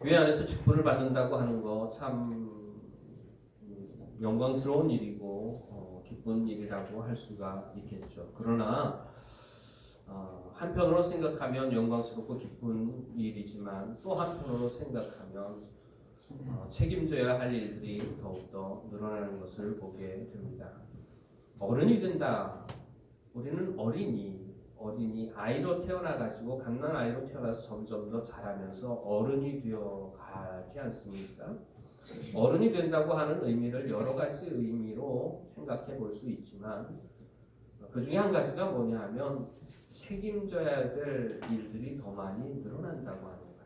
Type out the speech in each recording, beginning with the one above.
교회 안에서 직분을 받는다고 하는 거 참 영광스러운 일이고 기쁜 일이라고 할 수가 있겠죠. 그러나 한편으로 생각하면 영광스럽고 기쁜 일이지만 또 한편으로 생각하면 책임져야 할 일들이 더욱더 늘어나는 것을 보게 됩니다. 어른이 된다. 우리는 어린이 아이로 태어나가지고 갓난 아이로 태어나서 점점 더 자라면서 어른이 되어 가지 않습니까? 어른이 된다고 하는 의미를 여러 가지 의미로 생각해 볼 수 있지만 그 중에 한 가지가 뭐냐 하면 책임져야 될 일들이 더 많이 늘어난다고 하는 거예요.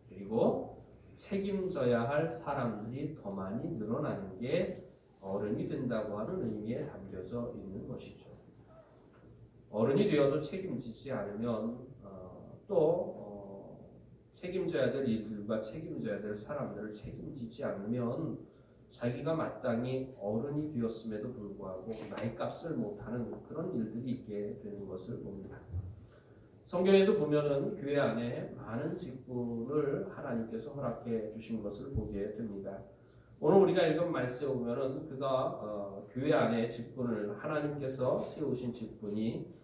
그리고 책임져야 할 사람들이 더 많이 늘어나는 게 어른이 된다고 하는 의미에 담겨져 있는 것이죠. 어른이 되어도 책임지지 않으면 책임져야 될 일들과 책임져야 될 사람들을 책임지지 않으면 자기가 마땅히 어른이 되었음에도 불구하고 나이값을 못하는 그런 일들이 있게 되는 것을 봅니다. 성경에도 보면은 교회 안에 많은 직분을 하나님께서 허락해 주신 것을 보게 됩니다. 오늘 우리가 읽은 말씀에 보면은 그가 교회 안에 직분을 하나님께서 세우신 직분이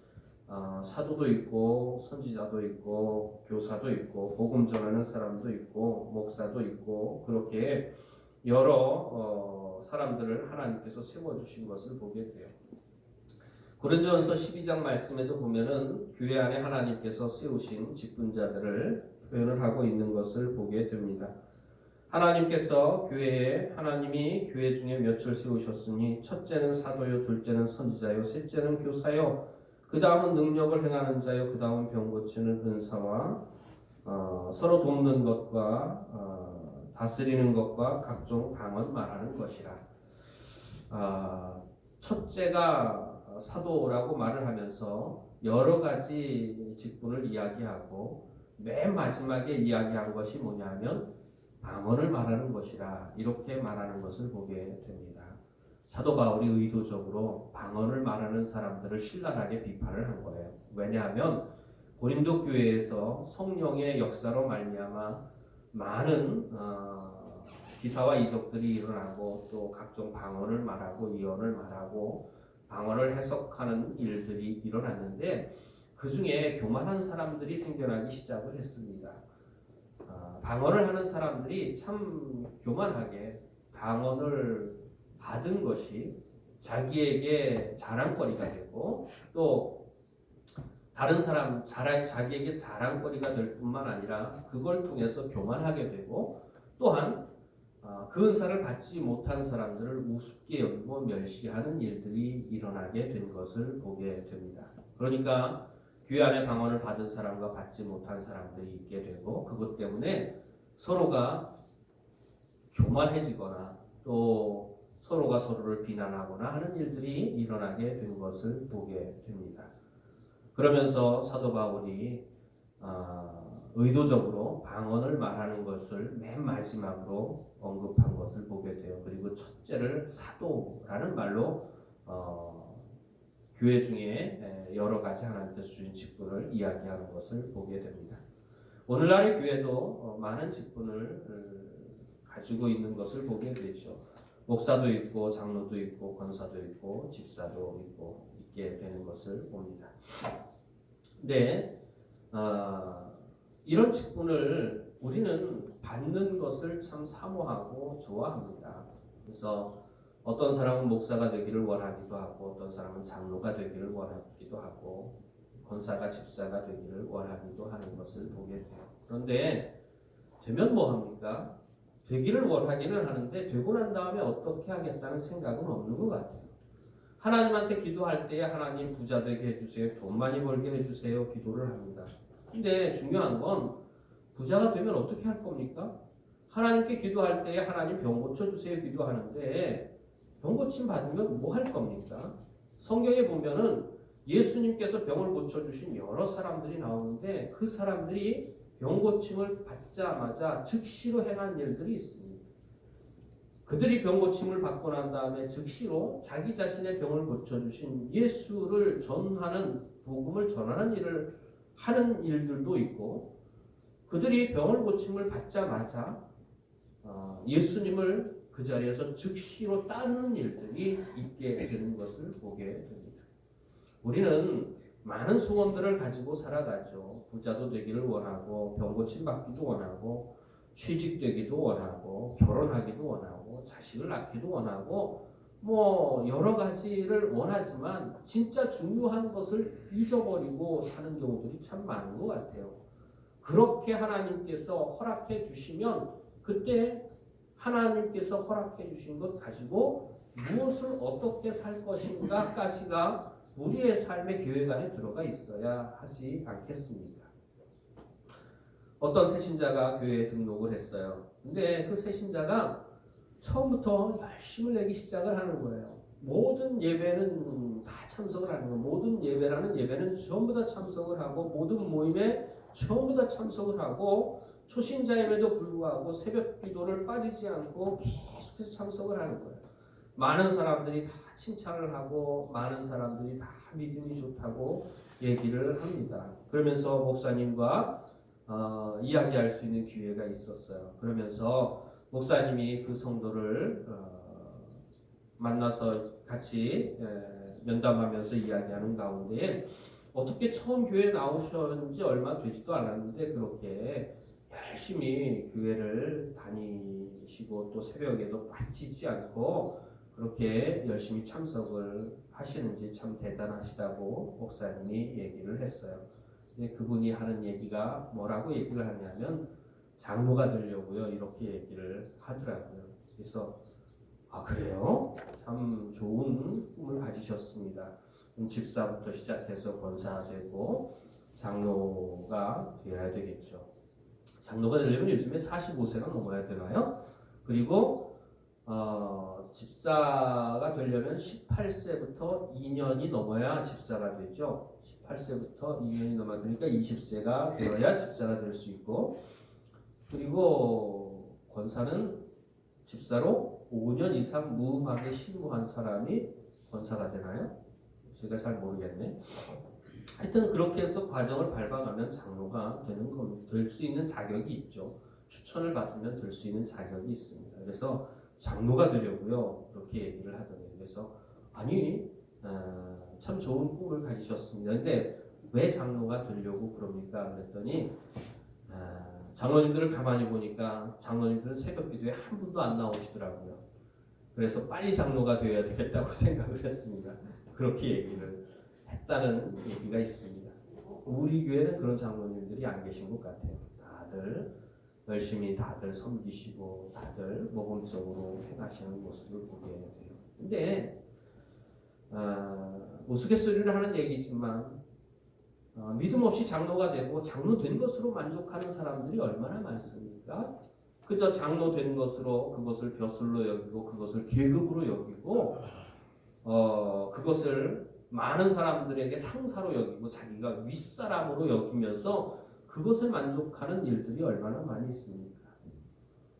사도도 있고 선지자도 있고 교사도 있고 복음 전하는 사람도 있고 목사도 있고 그렇게 여러 사람들을 하나님께서 세워주신 것을 보게 돼요. 고린도전서 12장 말씀에도 보면은 교회 안에 하나님께서 세우신 직분자들을 표현을 하고 있는 것을 보게 됩니다. 하나님께서 하나님이 교회 중에 몇을 세우셨으니 첫째는 사도요, 둘째는 선지자요, 셋째는 교사요, 그 다음은 능력을 행하는 자요, 그 다음은 병 고치는 은사와 서로 돕는 것과 다스리는 것과 각종 방언 말하는 것이라. 첫째가 사도라고 말을 하면서 여러 가지 직분을 이야기하고 맨 마지막에 이야기한 것이 뭐냐면 방언을 말하는 것이라 이렇게 말하는 것을 보게 됩니다. 사도 바울이 의도적으로 방언을 말하는 사람들을 신랄하게 비판을 한 거예요. 왜냐하면 고린도 교회에서 성령의 역사로 말미암아 많은 기사와 이적들이 일어나고 또 각종 방언을 말하고 예언을 말하고 방언을 해석하는 일들이 일어났는데 그 중에 교만한 사람들이 생겨나기 시작을 했습니다. 방언을 하는 사람들이 참 교만하게 방언을 받은 것이 자기에게 자랑거리가 되고 또 다른 사람 자기에게 자랑거리가 될 뿐만 아니라 그걸 통해서 교만하게 되고 또한 그 은사를 받지 못한 사람들을 우습게 여기고 멸시하는 일들이 일어나게 된 것을 보게 됩니다. 그러니까 교회 안에 방언을 받은 사람과 받지 못한 사람들이 있게 되고 그것 때문에 서로가 교만해지거나 또 서로가 서로를 비난하거나 하는 일들이 일어나게 된 것을 보게 됩니다. 그러면서 사도 바울이 의도적으로 방언을 말하는 것을 맨 마지막으로 언급한 것을 보게 돼요. 그리고 첫째를 사도라는 말로 교회 중에 여러 가지 하나님께서 주신 직분을 이야기하는 것을 보게 됩니다. 오늘날의 교회도 많은 직분을 가지고 있는 것을 보게 되죠. 목사도 있고 장로도 있고 권사도 있고 집사도 있게 되는 것을 봅니다. 근데 이런 직분을 우리는 받는 것을 참 사모하고 좋아합니다. 그래서 어떤 사람은 목사가 되기를 원하기도 하고 어떤 사람은 장로가 되기를 원하기도 하고 권사가 집사가 되기를 원하기도 하는 것을 보게 돼요. 그런데 되면 뭐합니까? 되기를 원하기는 하는데 되고 난 다음에 어떻게 하겠다는 생각은 없는 것 같아요. 하나님한테 기도할 때에 하나님 부자 되게 해주세요. 돈 많이 벌게 해주세요. 기도를 합니다. 근데 중요한 건 부자가 되면 어떻게 할 겁니까? 하나님께 기도할 때에 하나님 병 고쳐주세요. 기도하는데 병 고침 받으면 뭐 할 겁니까? 성경에 보면은 예수님께서 병을 고쳐주신 여러 사람들이 나오는데 그 사람들이 병 고침을 받자마자 즉시로 행한 일들이 있습니다. 그들이 병 고침을 받고 난 다음에 즉시로 자기 자신의 병을 고쳐주신 예수를 전하는 복음을 전하는 일을 하는 일들도 있고 그들이 병을 고침을 받자마자 예수님을 그 자리에서 즉시로 따르는 일들이 있게 되는 것을 보게 됩니다. 우리는 많은 소원들을 가지고 살아가죠. 부자도 되기를 원하고, 병 고침 받기도 원하고, 취직되기도 원하고, 결혼하기도 원하고, 자식을 낳기도 원하고, 뭐 여러 가지를 원하지만 진짜 중요한 것을 잊어버리고 사는 경우들이 참 많은 것 같아요. 그렇게 하나님께서 허락해 주시면 그때 하나님께서 허락해 주신 것 가지고 무엇을 어떻게 살 것인가까지가 우리의 삶의 계획 안에 들어가 있어야 하지 않겠습니까? 어떤 새신자가 교회에 등록을 했어요. 근데 그 새신자가 처음부터 열심을 내기 시작을 하는 거예요. 모든 예배는 다 참석을 하는 거예요. 모든 예배라는 예배는 전부 다 참석을 하고, 모든 모임에 전부 다 참석을 하고, 초신자임에도 불구하고 새벽 기도를 빠지지 않고 계속해서 참석을 하는 거예요. 많은 사람들이 다 칭찬을 하고, 많은 사람들이 다 믿음이 좋다고 얘기를 합니다. 그러면서 목사님과 이야기할 수 있는 기회가 있었어요. 그러면서 목사님이 그 성도를 만나서 같이 면담하면서 이야기하는 가운데 어떻게 처음 교회에 나오셨는지 얼마 되지도 않았는데 그렇게 열심히 교회를 다니시고 또 새벽에도 빠지지 않고 그렇게 열심히 참석을 하시는지 참 대단하시다고 목사님이 얘기를 했어요. 근데 그분이 하는 얘기가 뭐라고 얘기를 하냐면 장로가 되려고요 이렇게 얘기를 하더라고요. 그래서 그래요? 참 좋은 꿈을 가지셨습니다. 집사부터 시작해서 권사가 되고 장로가 되어야 되겠죠. 장로가 되려면 요즘에 45세가 넘어야 되나요? 그리고 집사가 되려면 18세부터 2년이 넘어야 집사가 되죠. 18세부터 2년이 넘어야 되니까 20세가 되어야 집사가 될 수 있고, 그리고 권사는 집사로 5년 이상 무음하게 신무한 사람이 권사가 되나요? 제가 잘 모르겠네. 하여튼 그렇게 해서 과정을 밟아가면 장로가 되는 겁니다. 될 수 있는 자격이 있죠. 추천을 받으면 될 수 있는 자격이 있습니다. 그래서 장로가 되려고요 그렇게 얘기를 하더니, 그래서 아니 참 좋은 꿈을 가지셨습니다. 근데 왜 장로가 되려고 그럽니까? 그랬더니 장로님들을 가만히 보니까 장로님들은 새벽 기도에 한 분도 안 나오시더라고요. 그래서 빨리 장로가 되어야 되겠다고 생각을 했습니다. 그렇게 얘기를 했다는 얘기가 있습니다. 우리 교회는 그런 장로님들이 안 계신 것 같아요. 다들 열심히 다들 섬기시고 다들 모범적으로 행하시는 모습을 보게 돼요. 근데 우스갯소리를 하는 얘기지만 믿음 없이 장로가 되고 장로 된 것으로 만족하는 사람들이 얼마나 많습니까? 그저 장로 된 것으로 그것을 벼슬로 여기고 그것을 계급으로 여기고 그것을 많은 사람들에게 상사로 여기고 자기가 윗사람으로 여기면서 그것을 만족하는 일들이 얼마나 많이 있습니까?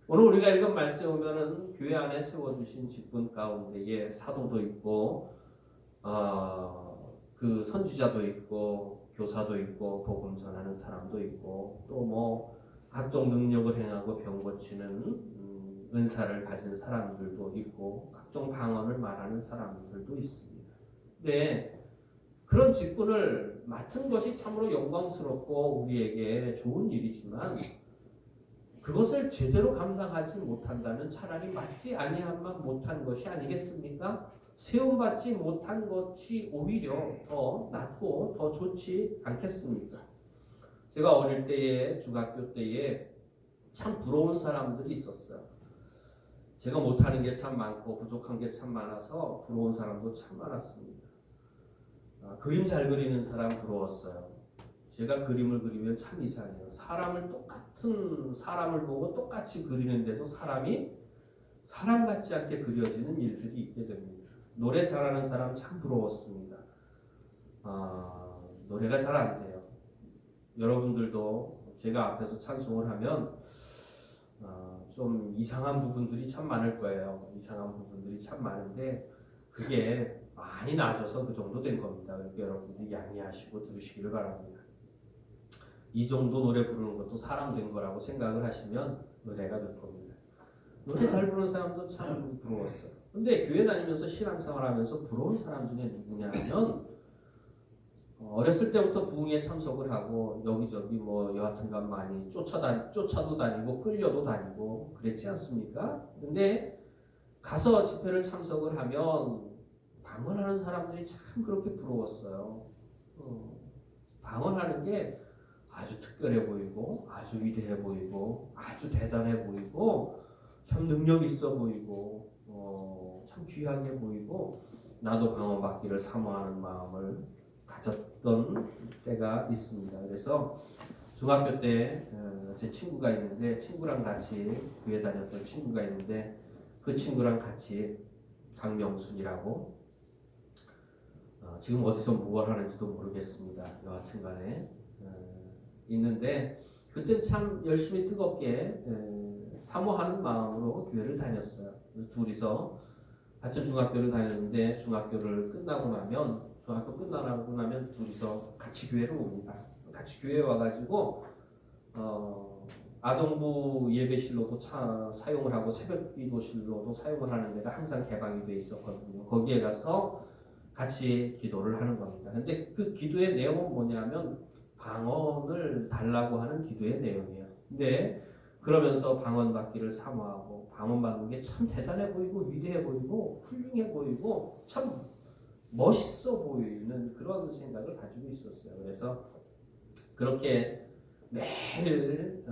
오늘 우리가 읽은 말씀에 보면은 교회 안에 세워주신 직분 가운데에 사도도 있고 그 선지자도 있고 교사도 있고 복음 전하는 사람도 있고 또 뭐 각종 능력을 행하고 병 고치는 은사를 가진 사람들도 있고 각종 방언을 말하는 사람들도 있습니다. 네, 그런 직분을 맡은 것이 참으로 영광스럽고 우리에게 좋은 일이지만 그것을 제대로 감당하지 못한다면 차라리 맡지 아니함만 못한 것이 아니겠습니까? 세움받지 못한 것이 오히려 더 낫고 더 좋지 않겠습니까? 제가 어릴 때에 중학교 때에 참 부러운 사람들이 있었어요. 제가 못하는 게 참 많고 부족한 게 참 많아서 부러운 사람도 참 많았습니다. 그림 잘 그리는 사람 부러웠어요. 제가 그림을 그리면 참 이상해요. 똑같은 사람을 보고 똑같이 그리는데도 사람이 사람 같지 않게 그려지는 일들이 있게 됩니다. 노래 잘하는 사람 참 부러웠습니다. 노래가 잘 안 돼요. 여러분들도 제가 앞에서 찬송을 하면 좀 이상한 부분들이 참 많을 거예요. 이상한 부분들이 참 많은데 그게 많이 나아져서 그 정도 된 겁니다. 그러니까 여러분들이 양해하시고 들으시기를 바랍니다. 이 정도 노래 부르는 것도 사람 된 거라고 생각을 하시면 은혜가 될 겁니다. 노래 잘 부르는 사람도 참 부러웠어요. 근데 교회 다니면서 신앙생활 하면서 부러운 사람 중에 누구냐 하면 어렸을 때부터 부흥에 참석을 하고 여기저기 뭐 여하튼간 많이 쫓아도 다니고 끌려도 다니고 그랬지 않습니까? 근데 가서 집회를 참석을 하면 방언하는 사람들이 참 그렇게 부러웠어요. 방언하는 게 아주 특별해 보이고 아주 위대해 보이고 아주 대단해 보이고 참 능력 있어 보이고 참 귀하게 보이고 나도 방언 받기를 사모하는 마음을 가졌던 때가 있습니다. 그래서 중학교 때 제 친구가 있는데 친구랑 같이 교회 다녔던 친구가 있는데 그 친구랑 같이 강명순이라고 지금 어디서 무엇 하는지도 모르겠습니다. 여하튼간에 있는데 그때 참 열심히 뜨겁게 사모하는 마음으로 교회를 다녔어요. 둘이서 같은 중학교를 다녔는데 중학교 끝나고 나면 둘이서 같이 교회를 옵니다. 같이 교회에 와가지고 아동부 예배실로도 사용을 하고 새벽기도실로도 사용을 하는 데가 항상 개방이 돼 있었거든요. 거기에 가서 같이 기도를 하는 겁니다. 근데 그 기도의 내용은 뭐냐면 방언을 달라고 하는 기도의 내용이에요. 근데 그러면서 방언 받기를 사모하고 방언 받는 게 참 대단해 보이고 위대해 보이고 훌륭해 보이고 참 멋있어 보이는 그런 생각을 가지고 있었어요. 그래서 그렇게 매일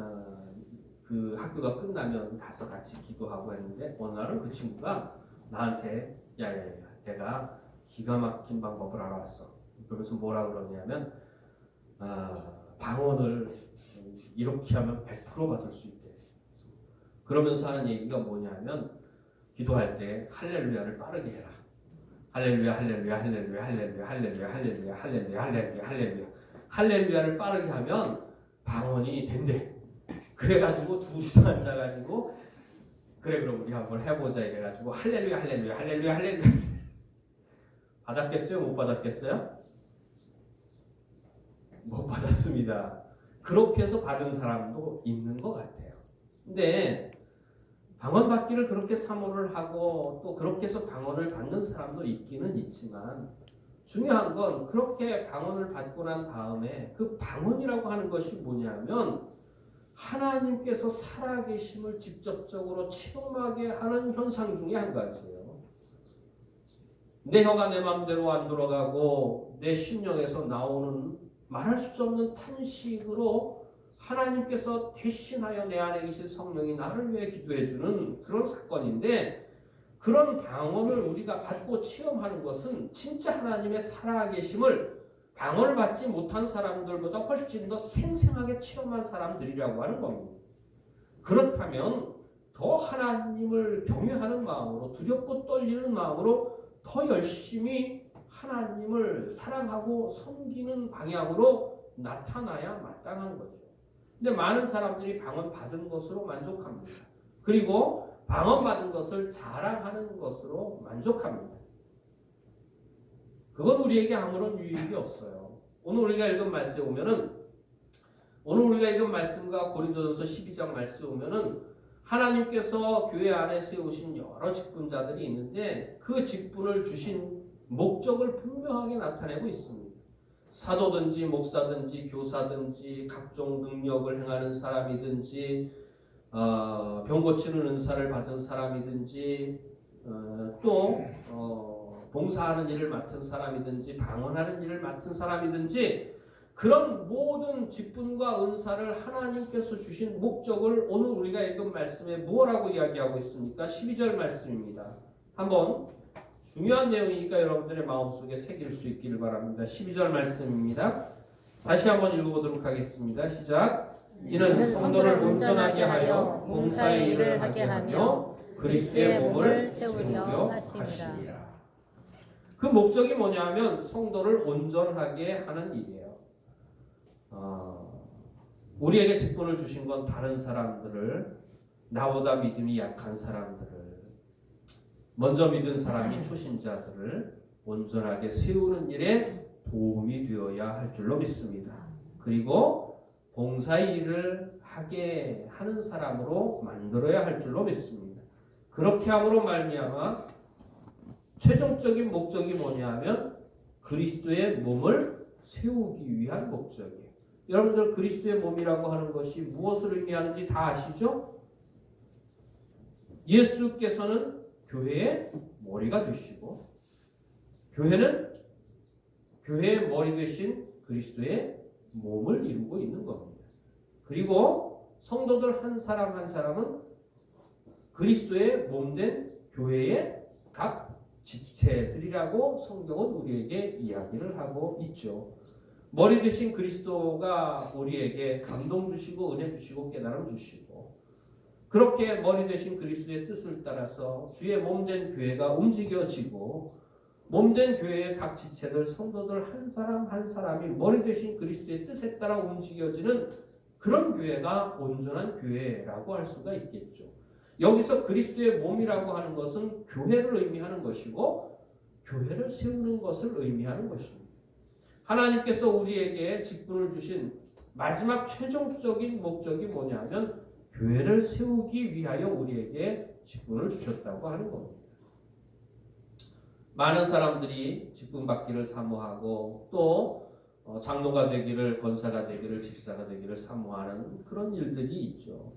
그 학교가 끝나면 가서 같이 기도하고 했는데 어느 날은 그 친구가 나한테 야야야 내가 기가 막힌 방법을 알았어. 그러면서 뭐라 그러냐면 방언을 이렇게 하면 100% 받을 수 있대. 그러면서 하는 얘기가 뭐냐면 기도할 때 할렐루야를 빠르게 해라. 할렐루야 할렐루야 할렐루야 할렐루야 할렐루야 할렐루야 할렐루야 할렐루야 할렐루야 할렐루야를 빠르게 하면 방언이 된대. 그래가지고 둘이서 앉아가지고 그래 그럼 우리 한번 해보자 이래가지고 할렐루야 할렐루야 할렐루야 할렐루야 받았겠어요? 못 받았겠어요? 못 받았습니다. 그렇게 해서 받은 사람도 있는 것 같아요. 근데 방언 받기를 그렇게 사모를 하고 또 그렇게 해서 방언을 받는 사람도 있기는 있지만 중요한 건 그렇게 방언을 받고 난 다음에 그 방언이라고 하는 것이 뭐냐면 하나님께서 살아계심을 직접적으로 체험하게 하는 현상 중에 한 가지예요. 내 혀가 내 마음대로 안 돌아가고 내 심령에서 나오는 말할 수 없는 탄식으로 하나님께서 대신하여 내 안에 계신 성령이 나를 위해 기도해 주는 그런 사건인데 그런 방언을 우리가 받고 체험하는 것은 진짜 하나님의 살아계심을 방언을 받지 못한 사람들보다 훨씬 더 생생하게 체험한 사람들이라고 하는 겁니다. 그렇다면 더 하나님을 경외하는 마음으로 두렵고 떨리는 마음으로 더 열심히 하나님을 사랑하고 섬기는 방향으로 나타나야 마땅한 거죠. 근데 많은 사람들이 방언 받은 것으로 만족합니다. 그리고 방언 받은 것을 자랑하는 것으로 만족합니다. 그건 우리에게 아무런 유익이 없어요. 오늘 우리가 읽은 말씀에 오면은 오늘 우리가 읽은 말씀과 고린도전서 12장 말씀에 오면은 하나님께서 교회 안에 세우신 여러 직분자들이 있는데 그 직분을 주신 목적을 분명하게 나타내고 있습니다. 사도든지 목사든지 교사든지 각종 능력을 행하는 사람이든지 병 고치는 은사를 받은 사람이든지 또 봉사하는 일을 맡은 사람이든지 방언하는 일을 맡은 사람이든지 그런 모든 직분과 은사를 하나님께서 주신 목적을 오늘 우리가 읽은 말씀에 뭐라고 이야기하고 있습니까? 12절 말씀입니다. 한번 중요한 내용이니까 여러분들의 마음속에 새길 수 있기를 바랍니다. 12절 말씀입니다. 다시 한번 읽어보도록 하겠습니다. 시작. 이는 성도를 온전하게 하여 봉사의 일을 하게 하며 그리스도의 몸을 세우려 하시니라. 그 목적이 뭐냐면 성도를 온전하게 하는 일이에요. 우리에게 직분을 주신 건 다른 사람들을 나보다 믿음이 약한 사람들을 먼저 믿은 사람이 초신자들을 온전하게 세우는 일에 도움이 되어야 할 줄로 믿습니다. 그리고 봉사 일을 하게 하는 사람으로 만들어야 할 줄로 믿습니다. 그렇게 함으로 말미암아 최종적인 목적이 뭐냐 하면 그리스도의 몸을 세우기 위한 목적이에요. 여러분들 그리스도의 몸이라고 하는 것이 무엇을 의미하는지 다 아시죠? 예수께서는 교회의 머리가 되시고 교회는 교회의 머리 되신 그리스도의 몸을 이루고 있는 겁니다. 그리고 성도들 한 사람 한 사람은 그리스도의 몸된 교회의 각 지체들이라고 성경은 우리에게 이야기를 하고 있죠. 머리 되신 그리스도가 우리에게 감동 주시고 은혜 주시고 깨달음 주시고 그렇게 머리 되신 그리스도의 뜻을 따라서 주의 몸된 교회가 움직여지고 몸된 교회의 각 지체들 성도들 한 사람 한 사람이 머리 되신 그리스도의 뜻에 따라 움직여지는 그런 교회가 온전한 교회라고 할 수가 있겠죠. 여기서 그리스도의 몸이라고 하는 것은 교회를 의미하는 것이고 교회를 세우는 것을 의미하는 것입니다. 하나님께서 우리에게 직분을 주신 마지막 최종적인 목적이 뭐냐면 교회를 세우기 위하여 우리에게 직분을 주셨다고 하는 겁니다. 많은 사람들이 직분 받기를 사모하고 또 장로가 되기를, 권사가 되기를, 집사가 되기를 사모하는 그런 일들이 있죠.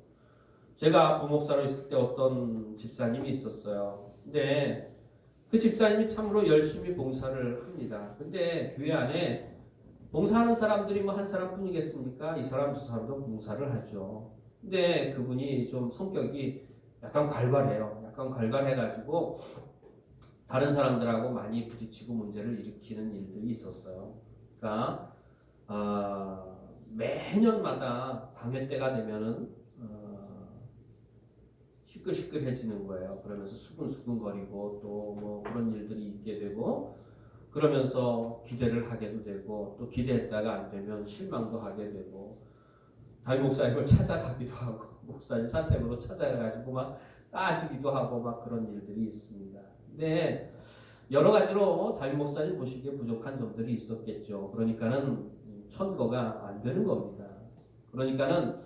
제가 부목사로 있을 때 어떤 집사님이 있었어요. 근데 그 집사님이 참으로 열심히 봉사를 합니다. 근데 교회 안에 봉사하는 사람들이 뭐 한 사람뿐이겠습니까? 이 사람 저 사람도 봉사를 하죠. 근데 그분이 좀 성격이 약간 괄괄해요. 약간 괄괄해가지고 다른 사람들하고 많이 부딪히고 문제를 일으키는 일들이 있었어요. 그러니까 매년마다 당회 때가 되면은 시끌시끌해지는 거예요. 그러면서 수근수근거리고 또 뭐 그런 일들이 있게 되고 그러면서 기대를 하게도 되고 또 기대했다가 안 되면 실망도 하게 되고 담임 목사님을 찾아가기도 하고 목사님 사택으로 찾아가가지고 막 따지기도 하고 막 그런 일들이 있습니다. 근데 여러 가지로 담임 목사님 보시기에 부족한 점들이 있었겠죠. 그러니까는 천거가 안 되는 겁니다. 그러니까는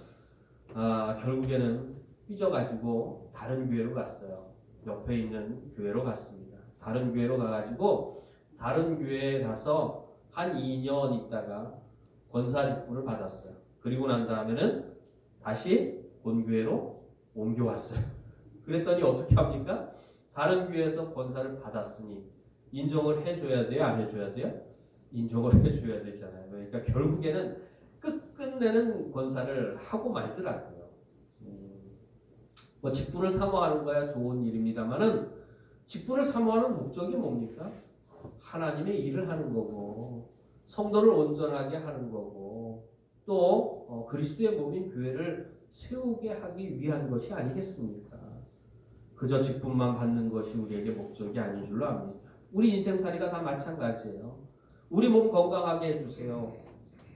결국에는 삐져가지고 다른 교회로 갔어요. 옆에 있는 교회로 갔습니다. 다른 교회로 가가지고 다른 교회에 가서 한 2년 있다가 권사 직분을 받았어요. 그리고 난 다음에는 다시 본교회로 옮겨왔어요. 그랬더니 어떻게 합니까? 다른 교회에서 권사를 받았으니 인정을 해줘야 돼요? 안 해줘야 돼요? 인정을 해줘야 되잖아요. 그러니까 결국에는 끝내는 권사를 하고 말더라고요. 뭐 직분을 사모하는 거야 좋은 일입니다만은 직분을 사모하는 목적이 뭡니까? 하나님의 일을 하는 거고 성도를 온전하게 하는 거고 또 그리스도의 몸인 교회를 세우게 하기 위한 것이 아니겠습니까? 그저 직분만 받는 것이 우리에게 목적이 아닌 줄로 압니다. 우리 인생살이가 다 마찬가지예요. 우리 몸 건강하게 해주세요.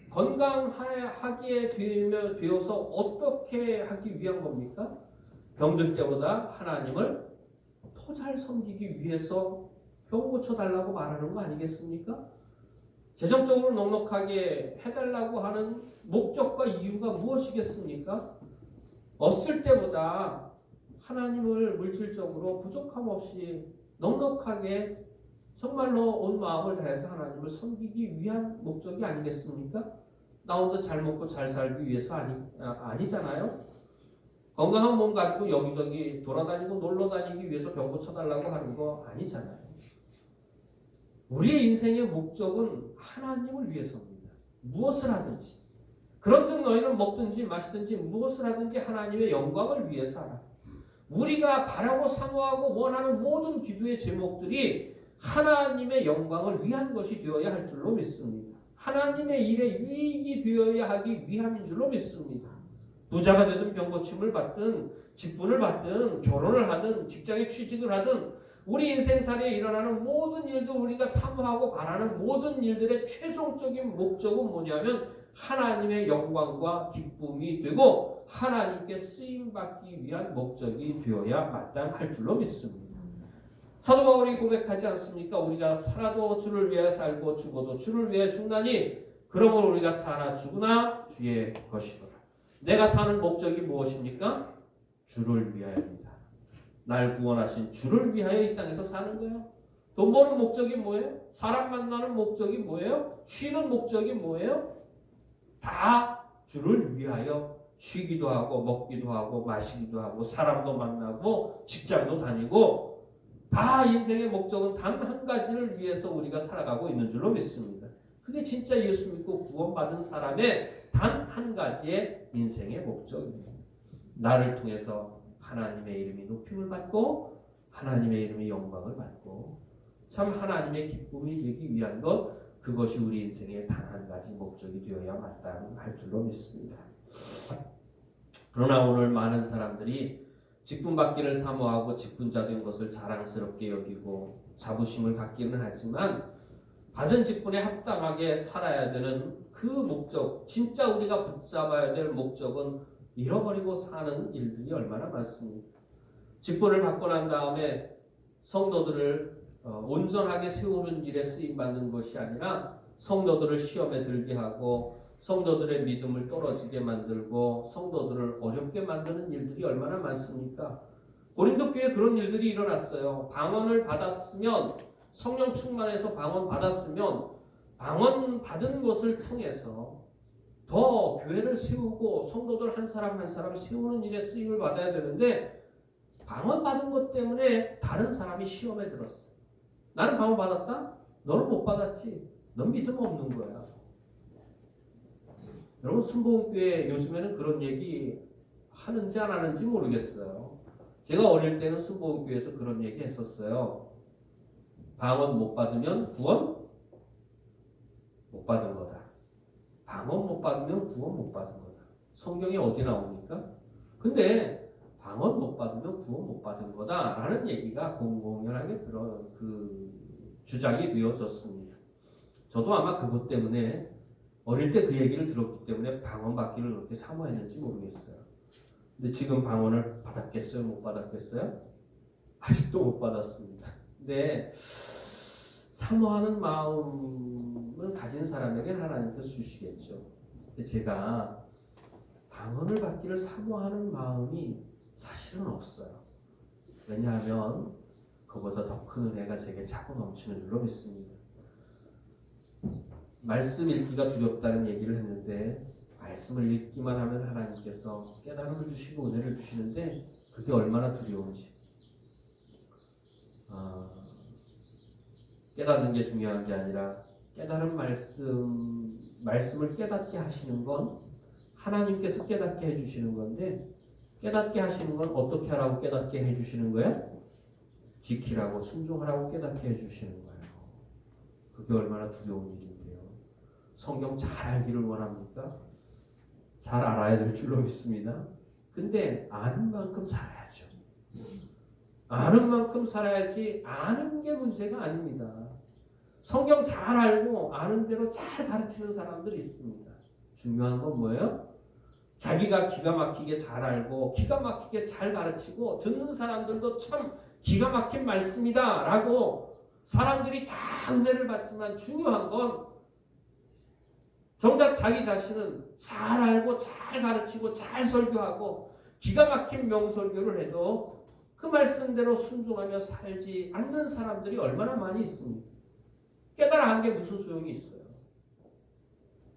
건강하게 되어서 어떻게 하기 위한 겁니까? 병들 때보다 하나님을 더 잘 섬기기 위해서 병 고쳐달라고 말하는 거 아니겠습니까? 재정적으로 넉넉하게 해달라고 하는 목적과 이유가 무엇이겠습니까? 없을 때보다 하나님을 물질적으로 부족함 없이 넉넉하게 정말로 온 마음을 다해서 하나님을 섬기기 위한 목적이 아니겠습니까? 나 혼자 잘 먹고 잘 살기 위해서 아니잖아요. 건강한 몸 가지고 여기저기 돌아다니고 놀러 다니기 위해서 병 고쳐달라고 하는 거 아니잖아요. 우리의 인생의 목적은 하나님을 위해서입니다. 무엇을 하든지 그런즉 너희는 먹든지 마시든지 무엇을 하든지 하나님의 영광을 위해서 하라. 우리가 바라고 사모하고 원하는 모든 기도의 제목들이 하나님의 영광을 위한 것이 되어야 할 줄로 믿습니다. 하나님의 일에 이익이 되어야 하기 위함인 줄로 믿습니다. 부자가 되든 병고침을 받든 직분을 받든 결혼을 하든 직장에 취직을 하든 우리 인생살이에 일어나는 모든 일도 우리가 사모하고 바라는 모든 일들의 최종적인 목적은 뭐냐면 하나님의 영광과 기쁨이 되고 하나님께 쓰임받기 위한 목적이 되어야 마땅할 줄로 믿습니다. 사도 바울이 고백하지 않습니까? 우리가 살아도 주를 위해 살고 죽어도 주를 위해 죽나니 그러므로 우리가 사나 죽으나 주의 것이더라. 내가 사는 목적이 무엇입니까? 주를 위하여입니다. 날 구원하신 주를 위하여 이 땅에서 사는 거예요. 돈 버는 목적이 뭐예요? 사람 만나는 목적이 뭐예요? 쉬는 목적이 뭐예요? 다 주를 위하여 쉬기도 하고 먹기도 하고 마시기도 하고 사람도 만나고 직장도 다니고 다 인생의 목적은 단 한 가지를 위해서 우리가 살아가고 있는 줄로 믿습니다. 그게 진짜 예수 믿고 구원받은 사람의 단 한 가지의 인생의 목적입니다. 나를 통해서 하나님의 이름이 높임을 받고 하나님의 이름의 영광을 받고 참 하나님의 기쁨이 되기 위한 것, 그것이 우리 인생의 단 한 가지 목적이 되어야 마땅 할 줄로 믿습니다. 그러나 오늘 많은 사람들이 직분 받기를 사모하고 직분자 된 것을 자랑스럽게 여기고 자부심을 갖기는 하지만 받은 직분에 합당하게 살아야 되는 그 목적, 진짜 우리가 붙잡아야 될 목적은 잃어버리고 사는 일들이 얼마나 많습니까? 직분을 받고 난 다음에 성도들을 온전하게 세우는 일에 쓰임받는 것이 아니라 성도들을 시험에 들게 하고 성도들의 믿음을 떨어지게 만들고 성도들을 어렵게 만드는 일들이 얼마나 많습니까? 고린도 교회에 그런 일들이 일어났어요. 방언을 받았으면, 성령 충만해서 방언 받았으면 방언 받은 것을 통해서 더 교회를 세우고 성도들 한 사람 한 사람 세우는 일에 쓰임을 받아야 되는데 방언 받은 것 때문에 다른 사람이 시험에 들었어. 나는 방언 받았다? 너는 못 받았지. 넌 믿음 없는 거야. 여러분, 순복음교회 요즘에는 그런 얘기 하는지 안 하는지 모르겠어요. 제가 어릴 때는 순복음교회에서 그런 얘기 했었어요. 방언 못 받으면 구원 못 받은 거다. 방언 못 받으면 구원 못 받은 거다. 성경에 어디 나옵니까? 근데 방언 못 받으면 구원 못 받은 거다라는 얘기가 공공연하게 주장이 되어졌습니다. 저도 아마 그것 때문에 어릴 때 그 얘기를 들었기 때문에 방언 받기를 그렇게 사모했는지 모르겠어요. 근데 지금 방언을 받았겠어요? 못 받았겠어요? 아직도 못 받았습니다. 근데 사모하는 마음을 가진 사람에게 하나님께서 주시겠죠. 근데 제가 방언을 받기를 사모하는 마음이 사실은 없어요. 왜냐하면 그보다 더 큰 은혜가 제게 차고 넘치는 줄로 믿습니다. 말씀 읽기가 두렵다는 얘기를 했는데 말씀을 읽기만 하면 하나님께서 깨달음을 주시고 은혜를 주시는데 그게 얼마나 두려운지. 깨닫는 게 중요한 게 아니라 깨달은 말씀을 깨닫게 하시는 건 하나님께서 깨닫게 해주시는 건데 깨닫게 하시는 건 어떻게 하라고 깨닫게 해주시는 거예요? 지키라고 순종하라고 깨닫게 해주시는 거예요. 그게 얼마나 두려운 일인데요. 성경 잘 알기를 원합니까? 잘 알아야 될 줄로 믿습니다. 근데 아는 만큼 살아야죠. 아는 만큼 살아야지 아는 게 문제가 아닙니다. 성경 잘 알고 아는 대로 잘 가르치는 사람들이 있습니다. 중요한 건 뭐예요? 자기가 기가 막히게 잘 알고 기가 막히게 잘 가르치고 듣는 사람들도 참 기가 막힌 말씀이다 라고 사람들이 다 은혜를 받지만 중요한 건 정작 자기 자신은 잘 알고 잘 가르치고 잘 설교하고 기가 막힌 명설교를 해도 그 말씀대로 순종하며 살지 않는 사람들이 얼마나 많이 있습니까? 깨달아 안 게 무슨 소용이 있어요?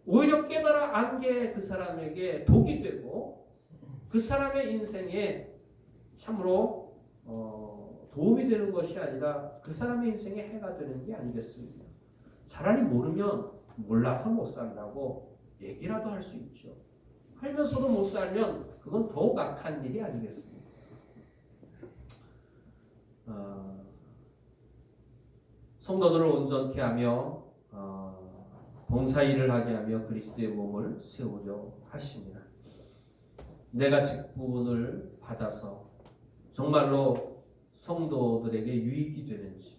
오히려 깨달아 안 게 그 사람에게 독이 되고 그 사람의 인생에 참으로 도움이 되는 것이 아니라 그 사람의 인생에 해가 되는 게 아니겠습니까? 차라리 모르면 몰라서 못 산다고 얘기라도 할 수 있죠. 알면서도 못 살면 그건 더욱 악한 일이 아니겠습니까? 성도들을 온전케 하며 봉사일을 하게 하며 그리스도의 몸을 세우려 하십니다. 내가 직분을 받아서 정말로 성도들에게 유익이 되는지,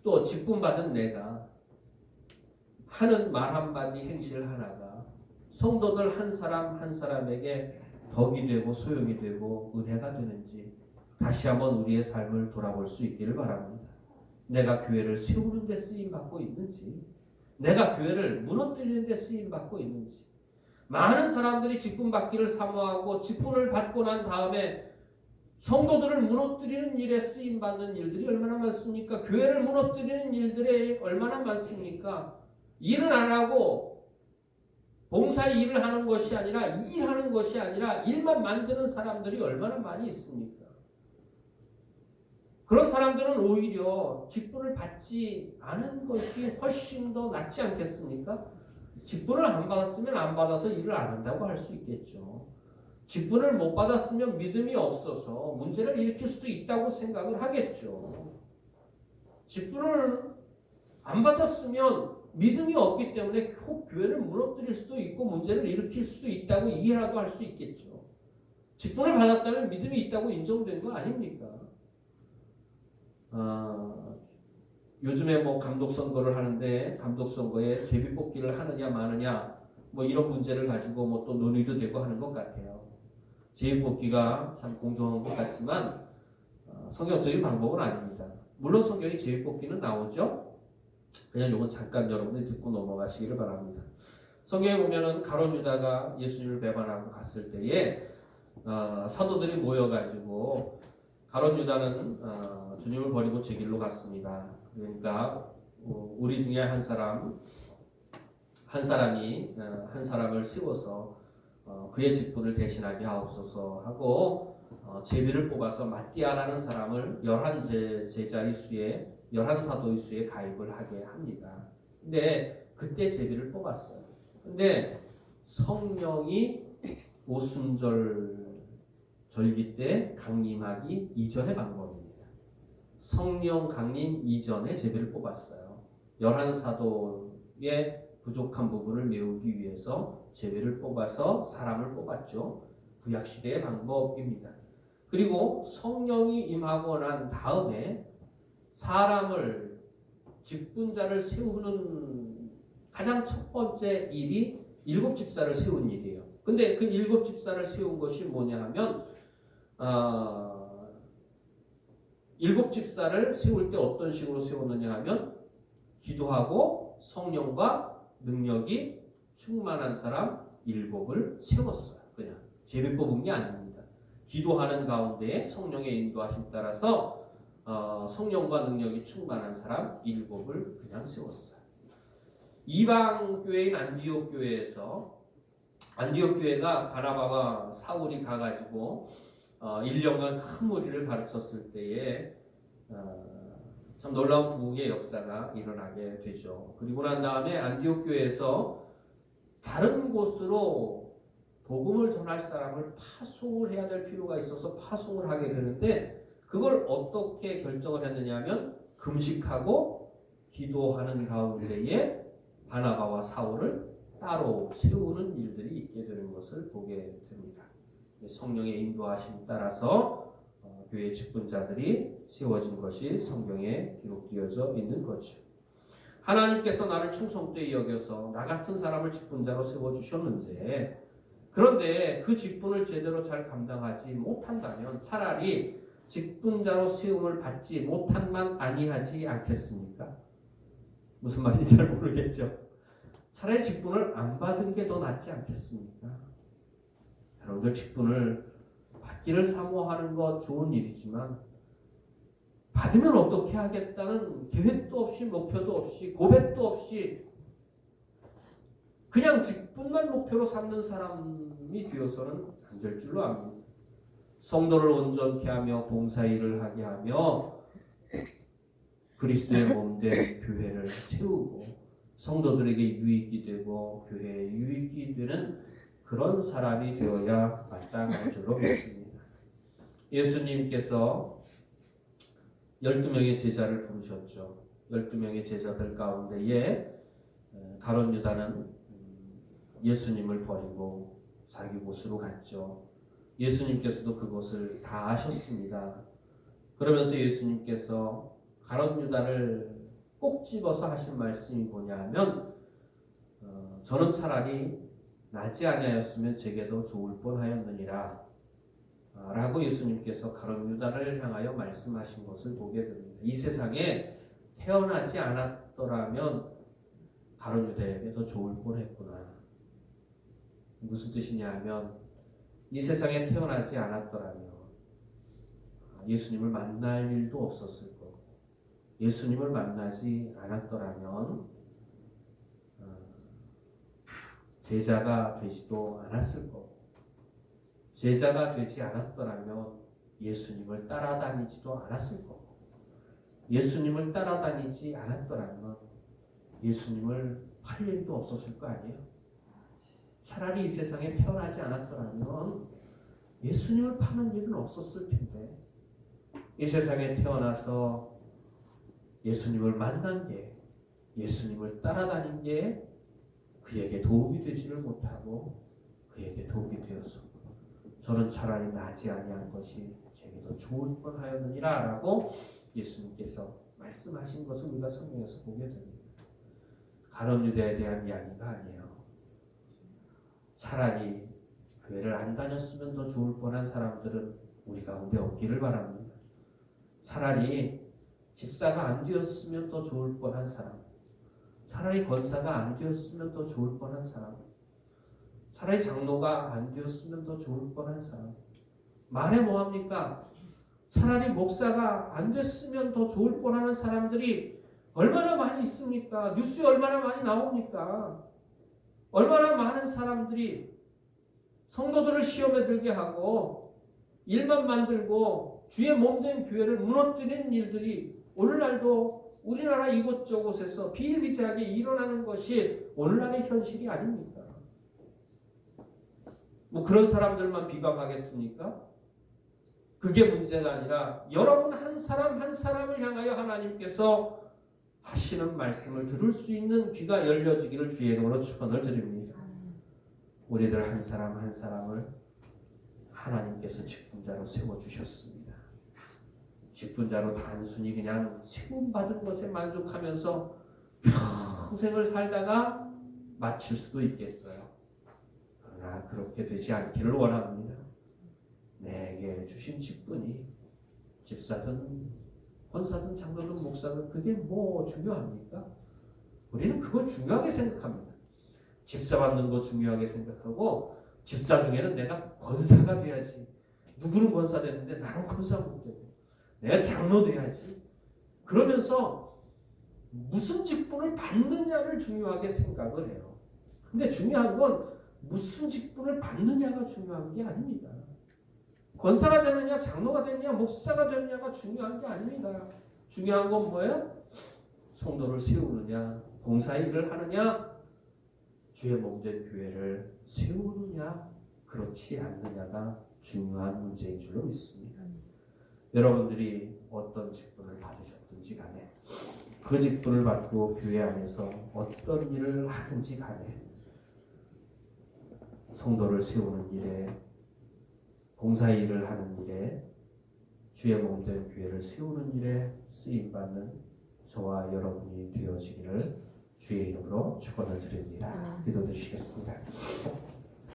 또 직분 받은 내가 하는 말 한마디 행실 하나가 성도들 한 사람 한 사람에게 덕이 되고 소용이 되고 은혜가 되는지 다시 한번 우리의 삶을 돌아볼 수 있기를 바랍니다. 내가 교회를 세우는 데 쓰임받고 있는지, 내가 교회를 무너뜨리는 데 쓰임받고 있는지. 많은 사람들이 직분받기를 사모하고 직분을 받고 난 다음에 성도들을 무너뜨리는 일에 쓰임받는 일들이 얼마나 많습니까? 교회를 무너뜨리는 일들이 얼마나 많습니까? 일은 안 하고 봉사 일을 하는 것이 아니라 일하는 것이 아니라 일만 만드는 사람들이 얼마나 많이 있습니까? 그런 사람들은 오히려 직분을 받지 않은 것이 훨씬 더 낫지 않겠습니까? 직분을 안 받았으면 안 받아서 일을 안 한다고 할 수 있겠죠. 직분을 못 받았으면 믿음이 없어서 문제를 일으킬 수도 있다고 생각을 하겠죠. 직분을 안 받았으면 믿음이 없기 때문에 혹 교회를 무너뜨릴 수도 있고 문제를 일으킬 수도 있다고 이해라도 할 수 있겠죠. 직분을 받았다면 믿음이 있다고 인정된 거 아닙니까? 요즘에 뭐 감독 선거를 하는데 감독 선거에 제비 뽑기를 하느냐 마느냐 뭐 이런 문제를 가지고 뭐 또 논의도 되고 하는 것 같아요. 제비 뽑기가 참 공정한 것 같지만 성경적인 방법은 아닙니다. 물론 성경에 제비 뽑기는 나오죠. 그냥 이건 잠깐 여러분들이 듣고 넘어가시기를 바랍니다. 성경에 보면은 가룟 유다가 예수님을 배반하고 갔을 때에 사도들이 모여가지고 가룟 유다는 주님을 버리고 제 길로 갔습니다. 그러니까 우리 중에 한 사람이 한 사람을 세워서 그의 직분을 대신하게 하옵소서 하고 제비를 뽑아서 마띠아라는 사람을 11제자의 수에 11사도의 수에 가입을 하게 합니다. 근데 그때 제비를 뽑았어요. 근데 성령이 오순절 절기 때 강림하기 이전의 방법입니다. 성령 강림 이전에 제비를 뽑았어요. 11사도의 부족한 부분을 메우기 위해서 제비를 뽑아서 사람을 뽑았죠. 구약시대의 방법입니다. 그리고 성령이 임하고 난 다음에 사람을 직분자를 세우는 가장 첫 번째 일이 7집사를 세운 일이에요. 근데 그 7집사를 세운 것이 뭐냐 하면 7집사를 세울 때 어떤 식으로 세웠느냐 하면 기도하고 성령과 능력이 충만한 사람 7을 세웠어요. 그냥 제비 뽑은 게 아닙니다. 기도하는 가운데 성령의 인도하심 따라서 성령과 능력이 충만한 사람 7을 그냥 세웠어요. 이방 교회인 안디옥 교회에서 안디옥 교회가 바나바와 사울이 가가지고 1년간 큰 무리를 가르쳤을 때에 참 놀라운 부흥의 역사가 일어나게 되죠. 그리고 난 다음에 안디옥 교회에서 다른 곳으로 복음을 전할 사람을 파송을 해야 될 필요가 있어서 파송을 하게 되는데 그걸 어떻게 결정을 했느냐 하면 금식하고 기도하는 가운데에 바나바와 사울을 따로 세우는 일들이 있게 되는 것을 보게 됩니다. 성령의 인도하심 따라서 교회 직분자들이 세워진 것이 성경에 기록되어져 있는 거죠. 하나님께서 나를 충성되이 여겨서 나 같은 사람을 직분자로 세워주셨는데 그런데 그 직분을 제대로 잘 감당하지 못한다면 차라리 직분자로 세움을 받지 못한만 아니하지 않겠습니까? 무슨 말인지 잘 모르겠죠. 차라리 직분을 안 받은 게 더 낫지 않겠습니까? 여러분들 직분을 받기를 사모하는 것 좋은 일이지만 받으면 어떻게 하겠다는 계획도 없이 목표도 없이 고백도 없이 그냥 직분만 목표로 삼는 사람이 되어서는 안 될 줄로 압니다. 성도를 온전케 하며 봉사일을 하게 하며 그리스도의 몸된 교회를 세우고 성도들에게 유익이 되고 교회에 유익이 되는 그런 사람이 되어야 마땅할 줄로 믿습니다. 예수님께서 12명의 제자를 부르셨죠. 12명의 제자들 가운데에 가룟 유다는 예수님을 버리고 자기 곳으로 갔죠. 예수님께서도 그것을 다 아셨습니다. 그러면서 예수님께서 가룟 유다를 꼭 집어서 하신 말씀이 뭐냐 하면 저는 차라리 나지 아니하였으면 제게도 좋을 뻔하였느니라 라고 예수님께서 가룟 유다를 향하여 말씀하신 것을 보게 됩니다. 이 세상에 태어나지 않았더라면 다른 유대에게 더 좋을 뻔했구나. 무슨 뜻이냐 하면 이 세상에 태어나지 않았더라면 예수님을 만날 일도 없었을 거고, 예수님을 만나지 않았더라면 제자가 되지도 않았을 거고, 제자가 되지 않았더라면 예수님을 따라다니지도 않았을 거고, 예수님을 따라다니지 않았더라면 예수님을 팔 일도 없었을 거 아니에요. 차라리 이 세상에 태어나지 않았더라면 예수님을 파는 일은 없었을 텐데, 이 세상에 태어나서 예수님을 만난 게, 예수님을 따라다닌 게 그에게 도움이 되지를 못하고 그에게 도움이 되어서 저는 차라리 나지 아니한 것이 제게 더 좋을 뻔하였느니라 라고 예수님께서 말씀하신 것을 우리가 성경에서 보게 됩니다. 가룟 유대에 대한 이야기가 아니에요. 차라리 교회를 안 다녔으면 더 좋을 뻔한 사람들은 우리 가운데 없기를 바랍니다. 차라리 집사가 안 되었으면 더 좋을 뻔한 사람, 차라리 권사가 안 되었으면 더 좋을 뻔한 사람, 차라리 장로가 안 되었으면 더 좋을 뻔한 사람. 말해 뭐합니까? 차라리 목사가 안 됐으면 더 좋을 뻔한 사람들이 얼마나 많이 있습니까? 뉴스에 얼마나 많이 나옵니까? 얼마나 많은 사람들이 성도들을 시험에 들게 하고 일만 만들고 주의 몸된 교회를 무너뜨리는 일들이 오늘날도 우리나라 이곳저곳에서 비일비재하게 일어나는 것이 오늘날의 현실이 아닙니까? 뭐 그런 사람들만 비방하겠습니까? 그게 문제가 아니라 여러분 한 사람 한 사람을 향하여 하나님께서 하시는 말씀을 들을 수 있는 귀가 열려지기를 주의 이름으로 축원을 드립니다. 우리들 한 사람 한 사람을 하나님께서 직분자로 세워주셨습니다. 직분자로 단순히 그냥 세움받은 것에 만족하면서 평생을 살다가 마칠 수도 있겠어요. 그러나 그렇게 되지 않기를 원합니다. 내게 주신 직분이 집사든 권사든 장로든 목사든 그게 뭐 중요합니까? 우리는 그걸 중요하게 생각합니다. 집사 받는 거 중요하게 생각하고 집사 중에는 내가 권사가 돼야지. 누구는 권사 됐는데 나는 권사 못 되고 내가 장로 돼야지. 그러면서 무슨 직분을 받느냐를 중요하게 생각을 해요. 근데 중요한 건 무슨 직분을 받느냐가 중요한 게 아닙니다. 권사가 되느냐 장로가 되느냐 목사가 되느냐가 중요한 게 아닙니다. 중요한 건 뭐예요? 성도를 세우느냐 봉사일을 하느냐 주의 몸된 교회를 세우느냐 그렇지 않느냐가 중요한 문제인 줄로 믿습니다. 여러분들이 어떤 직분을 받으셨든지 간에 그 직분을 받고 교회 안에서 어떤 일을 하든지 간에 성도를 세우는 일에 봉사일을 하는 일에 주의 몸된 교회를 세우는 일에 쓰임받는 저와 여러분이 되어지기를 주의 이름으로 축원을 드립니다. 기도드리시겠습니다.